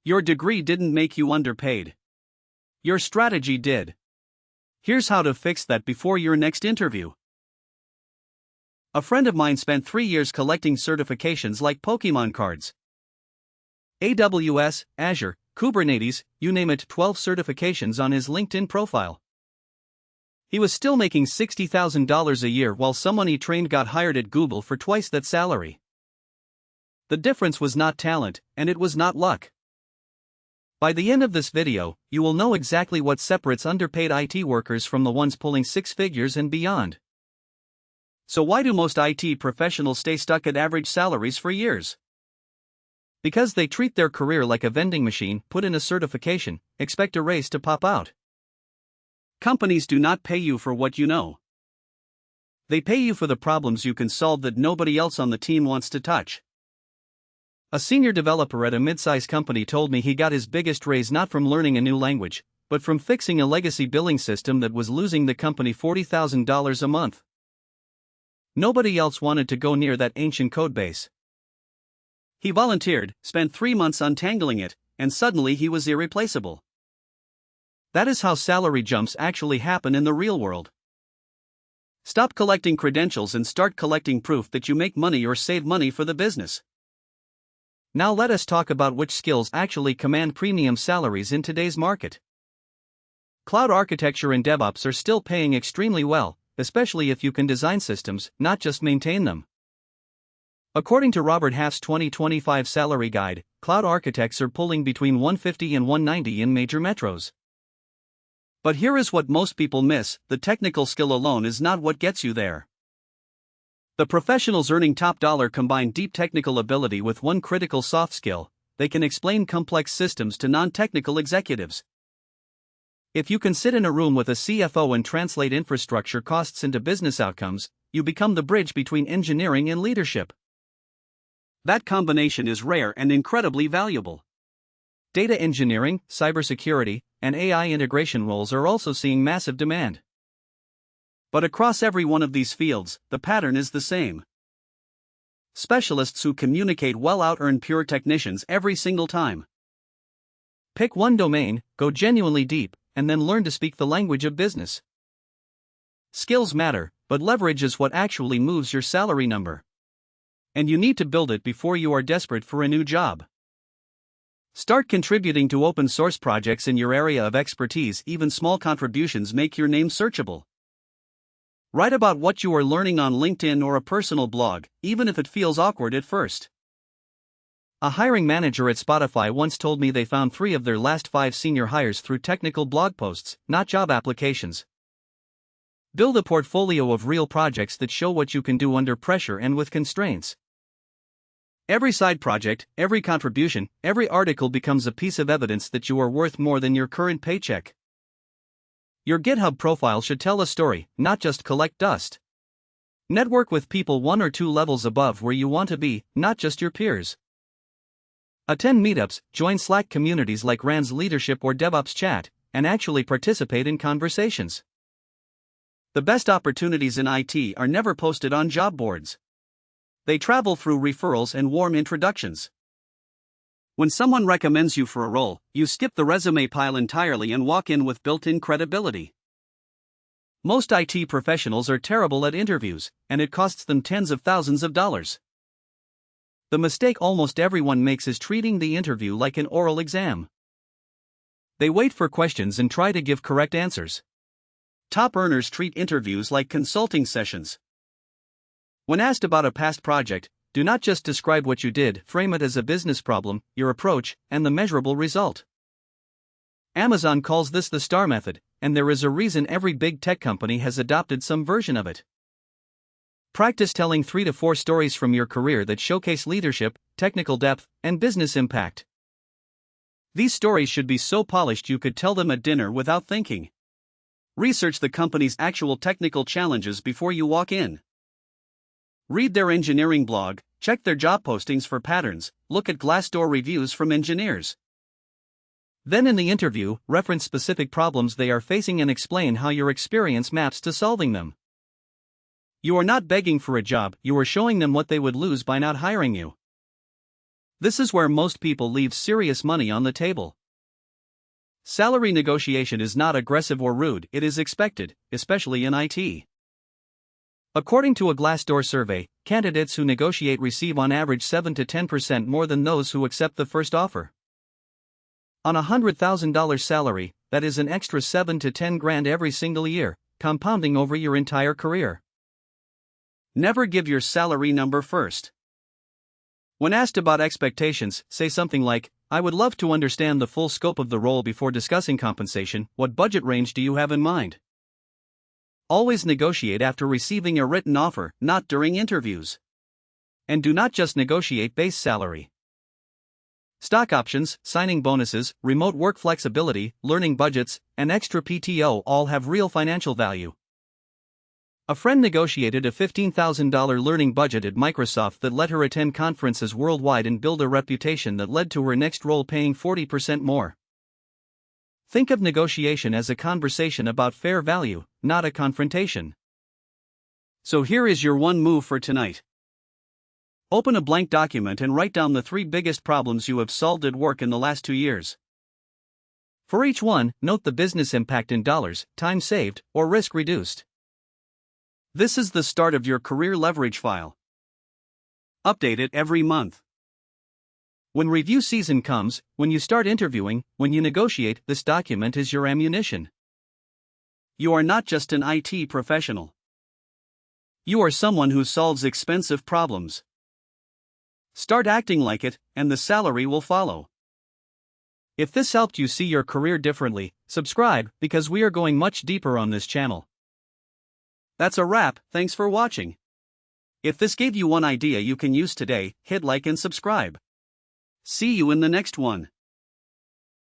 Your degree didn't make you underpaid. Your strategy did. Here's how to fix that before your next interview. A friend of mine spent 3 years collecting certifications like Pokemon cards. AWS, Azure, Kubernetes, you name it, 12 certifications on his LinkedIn profile. He was still making $60,000 a year while someone he trained got hired at Google for twice that salary. The difference was not talent, and it was not luck. By the end of this video, you will know exactly what separates underpaid IT workers from the ones pulling six figures and beyond. So why do most IT professionals stay stuck at average salaries for years? Because they treat their career like a vending machine, put in a certification, expect a raise to pop out. Companies do not pay you for what you know. They pay you for the problems you can solve that nobody else on the team wants to touch. A senior developer at a mid-size company told me he got his biggest raise not from learning a new language, but from fixing a legacy billing system that was losing the company $40,000 a month. Nobody else wanted to go near that ancient codebase. He volunteered, spent 3 months untangling it, and suddenly he was irreplaceable. That is how salary jumps actually happen in the real world. Stop collecting credentials and start collecting proof that you make money or save money for the business. Now let us talk about which skills actually command premium salaries in today's market. Cloud architecture and DevOps are still paying extremely well, especially if you can design systems, not just maintain them. According to Robert Half's 2025 salary guide, cloud architects are pulling between $150 and $190 in major metros. But here is what most people miss: the technical skill alone is not what gets you there. The professionals earning top dollar combine deep technical ability with one critical soft skill: they can explain complex systems to non-technical executives. If you can sit in a room with a CFO and translate infrastructure costs into business outcomes, you become the bridge between engineering and leadership. That combination is rare and incredibly valuable. Data engineering, cybersecurity, and AI integration roles are also seeing massive demand. But across every one of these fields, the pattern is the same. Specialists who communicate well out-earn pure technicians every single time. Pick one domain, go genuinely deep, and then learn to speak the language of business. Skills matter, but leverage is what actually moves your salary number. And you need to build it before you are desperate for a new job. Start contributing to open source projects in your area of expertise. Even small contributions make your name searchable. Write about what you are learning on LinkedIn or a personal blog, even if it feels awkward at first. A hiring manager at Spotify once told me they found 3 of their last 5 senior hires through technical blog posts, not job applications. Build a portfolio of real projects that show what you can do under pressure and with constraints. Every side project, every contribution, every article becomes a piece of evidence that you are worth more than your current paycheck. Your GitHub profile should tell a story, not just collect dust. Network with people 1 or 2 levels above where you want to be, not just your peers. Attend meetups, join Slack communities like Rand's Leadership or DevOps Chat, and actually participate in conversations. The best opportunities in IT are never posted on job boards. They travel through referrals and warm introductions. When someone recommends you for a role, you skip the resume pile entirely and walk in with built-in credibility. Most IT professionals are terrible at interviews, and it costs them tens of thousands of dollars. The mistake almost everyone makes is treating the interview like an oral exam. They wait for questions and try to give correct answers. Top earners treat interviews like consulting sessions. When asked about a past project, do not just describe what you did, frame it as a business problem, your approach, and the measurable result. Amazon calls this the STAR method, and there is a reason every big tech company has adopted some version of it. Practice telling 3 to 4 stories from your career that showcase leadership, technical depth, and business impact. These stories should be so polished you could tell them at dinner without thinking. Research the company's actual technical challenges before you walk in. Read their engineering blog, check their job postings for patterns, look at Glassdoor reviews from engineers. Then in the interview, reference specific problems they are facing and explain how your experience maps to solving them. You are not begging for a job, you are showing them what they would lose by not hiring you. This is where most people leave serious money on the table. Salary negotiation is not aggressive or rude, it is expected, especially in IT. According to a Glassdoor survey, candidates who negotiate receive on average 7 to 10% more than those who accept the first offer. On a $100,000 salary, that is an extra 7 to 10 grand every single year, compounding over your entire career. Never give your salary number first. When asked about expectations, say something like, "I would love to understand the full scope of the role before discussing compensation. What budget range do you have in mind?" Always negotiate after receiving a written offer, not during interviews. And do not just negotiate base salary. Stock options, signing bonuses, remote work flexibility, learning budgets, and extra PTO all have real financial value. A friend negotiated a $15,000 learning budget at Microsoft that let her attend conferences worldwide and build a reputation that led to her next role paying 40% more. Think of negotiation as a conversation about fair value, not a confrontation. So here is your one move for tonight. Open a blank document and write down the 3 biggest problems you have solved at work in the last 2 years. For each one, note the business impact in dollars, time saved, or risk reduced. This is the start of your career leverage file. Update it every month. When review season comes, when you start interviewing, when you negotiate, this document is your ammunition. You are not just an IT professional. You are someone who solves expensive problems. Start acting like it, and the salary will follow. If this helped you see your career differently, subscribe, because we are going much deeper on this channel. That's a wrap, thanks for watching. If this gave you one idea you can use today, hit like and subscribe. See you in the next one.